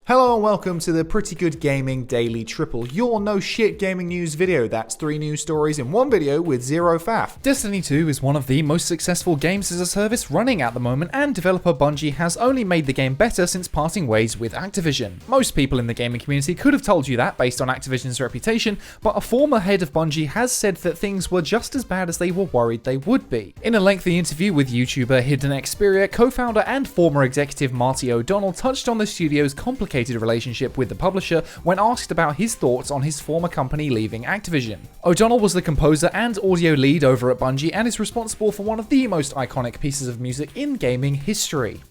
Hello and welcome to the Pretty Good Gaming Daily Triple, your no shit gaming news video. That's 3 news stories in one video with zero faff. Destiny 2 is one of the most successful games as a service running at the moment, and developer Bungie has only made the game better since parting ways with Activision. Most people in the gaming community could have told you that based on Activision's reputation, but a former head of Bungie has said that things were just as bad as they were worried they would be. In a lengthy interview with YouTuber Hidden Xperia, co-founder and former executive Marty O'Donnell touched on the studio's complicated relationship with the publisher when asked about his thoughts on his former company leaving Activision. O'Donnell was the composer and audio lead over at Bungie and is responsible for one of the most iconic pieces of music in gaming history.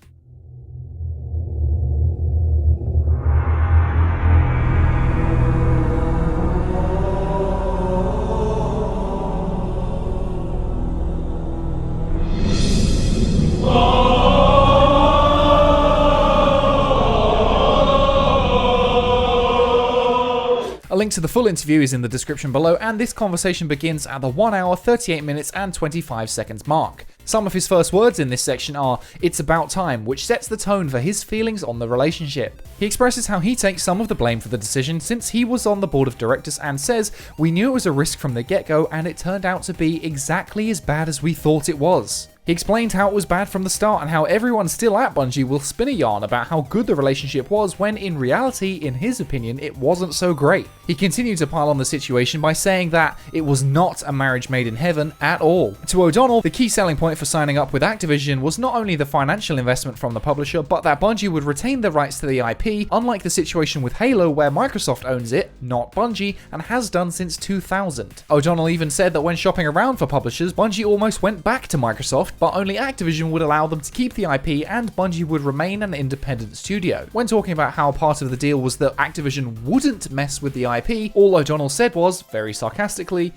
A link to the full interview is in the description below, and this conversation begins at the 1 hour, 38 minutes and 25 seconds mark. Some of his first words in this section are, "It's about time," which sets the tone for his feelings on the relationship. He expresses how he takes some of the blame for the decision since he was on the board of directors and says, "We knew it was a risk from the get-go and it turned out to be exactly as bad as we thought it was." He explained how it was bad from the start and how everyone still at Bungie will spin a yarn about how good the relationship was when in reality, in his opinion, it wasn't so great. He continued to pile on the situation by saying that it was not a marriage made in heaven at all. To O'Donnell, the key selling point for signing up with Activision was not only the financial investment from the publisher, but that Bungie would retain the rights to the IP, unlike the situation with Halo where Microsoft owns it, not Bungie, and has done since 2000. O'Donnell even said that when shopping around for publishers, Bungie almost went back to Microsoft, but only Activision would allow them to keep the IP and Bungie would remain an independent studio. When talking about how part of the deal was that Activision wouldn't mess with the IP, all O'Donnell said was, very sarcastically,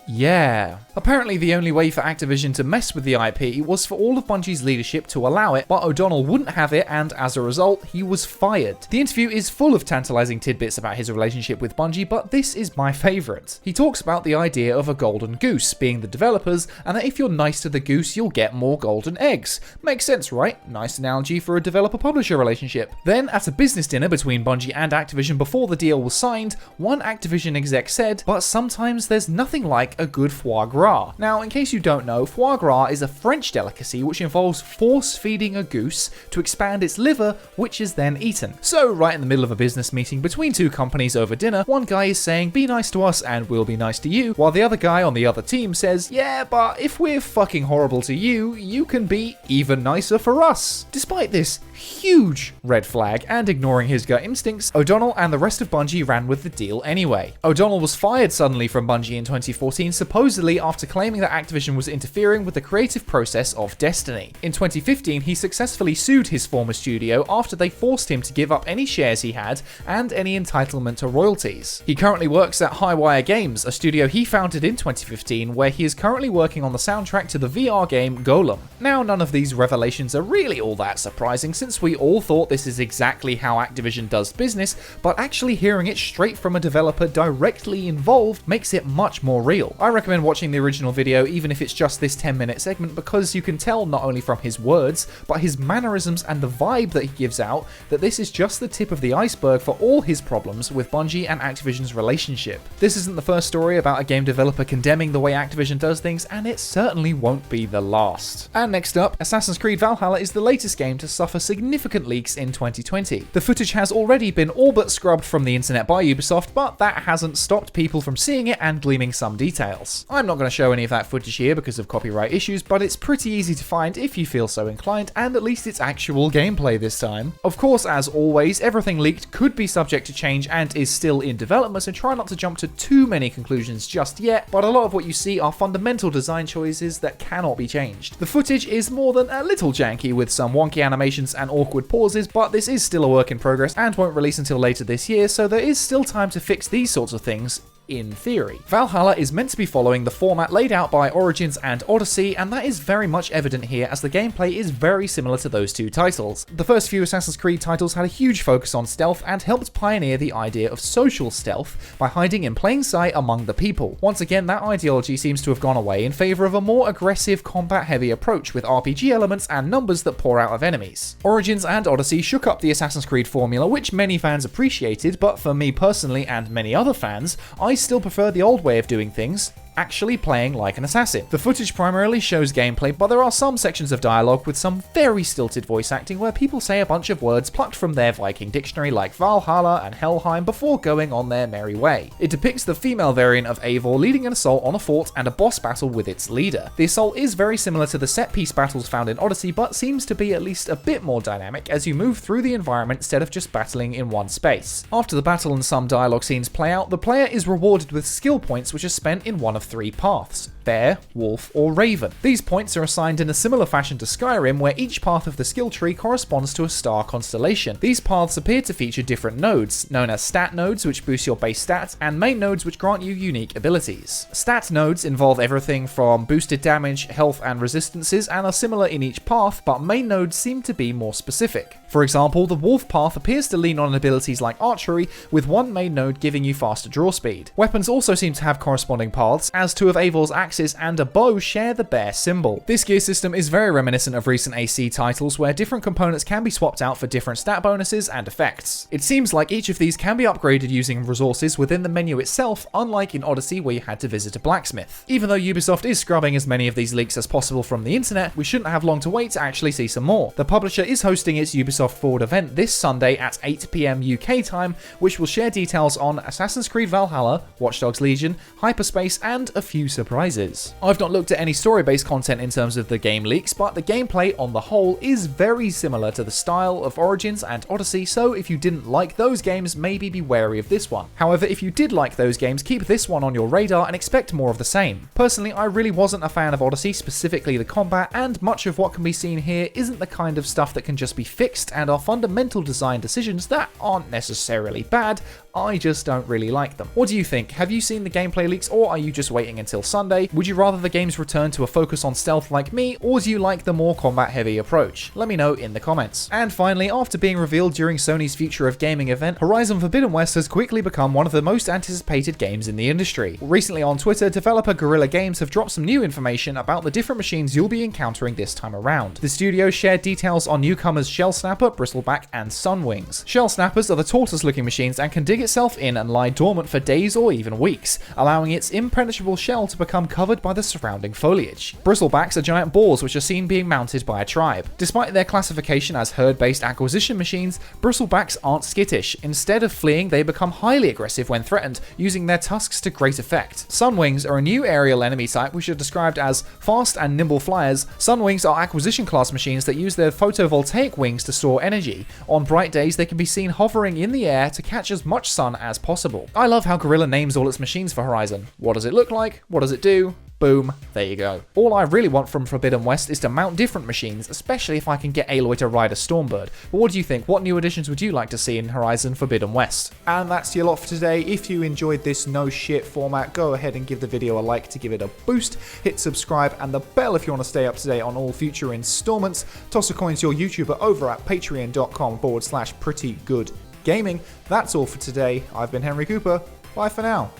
"Yeah." Apparently the only way for Activision to mess with the IP was for all of Bungie's leadership to allow it, but O'Donnell wouldn't have it and as a result, he was fired. The interview is full of tantalizing tidbits about his relationship with Bungie, but this is my favourite. He talks about the idea of a golden goose being the developers, and that if you're nice to the goose, you'll get more golden eggs. Makes sense, right? Nice analogy for a developer-publisher relationship. Then, at a business dinner between Bungie and Activision before the deal was signed, one Activision exec said, "But sometimes there's nothing like a good foie gras." Now, in case you don't know, foie gras is a French delicacy which involves force-feeding a goose to expand its liver, which is then eaten. So, right in the middle of a business meeting between two companies over dinner, one guy is saying, "Be nice to us and we'll be nice to you," while the other guy on the other team says, "Yeah, but if we're fucking horrible to you, you can be even nicer for us." Despite this huge red flag and ignoring his gut instincts, O'Donnell and the rest of Bungie ran with the deal anyway. O'Donnell was fired suddenly from Bungie in 2014, supposedly after claiming that Activision was interfering with the creative process of Destiny. In 2015, he successfully sued his former studio after they forced him to give up any shares he had and any entitlement to royalties. He currently works at Highwire Games, a studio he founded in 2015, where he is currently working on the soundtrack to the VR game Golem. Now, none of these revelations are really all that surprising since we all thought this is exactly how Activision does business, but actually hearing it straight from a developer directly involved makes it much more real. I recommend watching the original video even if it's just this 10-minute segment, because you can tell not only from his words, but his mannerisms and the vibe that he gives out that this is just the tip of the iceberg for all his problems with Bungie and Activision's relationship. This isn't the first story about a game developer condemning the way Activision does things, and it certainly won't be the last. And next up, Assassin's Creed Valhalla is the latest game to suffer significant leaks in 2020. The footage has already been all but scrubbed from the internet by Ubisoft, but that hasn't stopped people from seeing it and gleaming some details. I'm not going to show any of that footage here because of copyright issues, but it's pretty easy to find if you feel so inclined, and at least it's actual gameplay this time. Of course, as always, everything leaked could be subject to change and is still in development, so try not to jump to too many conclusions just yet, but a lot of what you see are fundamental design choices that cannot be changed. The footage is more than a little janky with some wonky animations and awkward pauses, but this is still a work in progress and won't release until later this year, so there is still time to fix these sorts of things in theory. Valhalla is meant to be following the format laid out by Origins and Odyssey, and that is very much evident here as the gameplay is very similar to those two titles. The first few Assassin's Creed titles had a huge focus on stealth and helped pioneer the idea of social stealth by hiding in plain sight among the people. Once again, that ideology seems to have gone away in favour of a more aggressive, combat-heavy approach with RPG elements and numbers that pour out of enemies. Origins and Odyssey shook up the Assassin's Creed formula, which many fans appreciated, but for me personally and many other fans, I still prefer the old way of doing things, actually playing like an assassin. The footage primarily shows gameplay, but there are some sections of dialogue with some very stilted voice acting where people say a bunch of words plucked from their Viking dictionary like Valhalla and Helheim before going on their merry way. It depicts the female variant of Eivor leading an assault on a fort and a boss battle with its leader. The assault is very similar to the set-piece battles found in Odyssey, but seems to be at least a bit more dynamic as you move through the environment instead of just battling in one space. After the battle and some dialogue scenes play out, the player is rewarded with skill points which are spent in one of 3 paths: bear, wolf, or raven. These points are assigned in a similar fashion to Skyrim, where each path of the skill tree corresponds to a star constellation. These paths appear to feature different nodes, known as stat nodes, which boost your base stats, and main nodes, which grant you unique abilities. Stat nodes involve everything from boosted damage, health, and resistances, and are similar in each path, but main nodes seem to be more specific. For example, the wolf path appears to lean on abilities like archery, with one main node giving you faster draw speed. Weapons also seem to have corresponding paths, as 2 of Eivor's axes and a bow share the bear symbol. This gear system is very reminiscent of recent AC titles, where different components can be swapped out for different stat bonuses and effects. It seems like each of these can be upgraded using resources within the menu itself, unlike in Odyssey where you had to visit a blacksmith. Even though Ubisoft is scrubbing as many of these leaks as possible from the internet, we shouldn't have long to wait to actually see some more. The publisher is hosting its Ubisoft Forward event this Sunday at 8 PM UK time, which will share details on Assassin's Creed Valhalla, Watch Dogs Legion, Hyperspace, and a few surprises. I've not looked at any story-based content in terms of the game leaks, but the gameplay on the whole is very similar to the style of Origins and Odyssey, so if you didn't like those games, maybe be wary of this one. However, if you did like those games, keep this one on your radar and expect more of the same. Personally, I really wasn't a fan of Odyssey, specifically the combat, and much of what can be seen here isn't the kind of stuff that can just be fixed and are fundamental design decisions that aren't necessarily bad. I just don't really like them. What do you think? Have you seen the gameplay leaks, or are you just waiting until Sunday? Would you rather the games return to a focus on stealth like me, or do you like the more combat-heavy approach? Let me know in the comments. And finally, after being revealed during Sony's Future of Gaming event, Horizon Forbidden West has quickly become one of the most anticipated games in the industry. Recently on Twitter, developer Guerrilla Games have dropped some new information about the different machines you'll be encountering this time around. The studio shared details on newcomers Shell Snapper, Bristleback, and Sunwings. Shell Snappers are the tortoise-looking machines and can dig itself in and lie dormant for days or even weeks, allowing its impenetrable shell to become covered by the surrounding foliage. Bristlebacks are giant boars which are seen being mounted by a tribe. Despite their classification as herd-based acquisition machines, bristlebacks aren't skittish. Instead of fleeing, they become highly aggressive when threatened, using their tusks to great effect. Sunwings are a new aerial enemy type which are described as fast and nimble flyers. Sunwings are acquisition class machines that use their photovoltaic wings to store energy. On bright days, they can be seen hovering in the air to catch as much sun as possible. I love how Guerrilla names all its machines for Horizon. What does it look like? What does it do? Boom, there you go. All I really want from Forbidden West is to mount different machines, especially if I can get Aloy to ride a Stormbird. But what do you think? What new additions would you like to see in Horizon Forbidden West? And that's your lot for today. If you enjoyed this no shit format, go ahead and give the video a like to give it a boost. Hit subscribe and the bell if you want to stay up to date on all future installments. Toss a coin to your YouTuber over at patreon.com/prettygoodgaming. That's all for today. I've been Henry Cooper. Bye for now.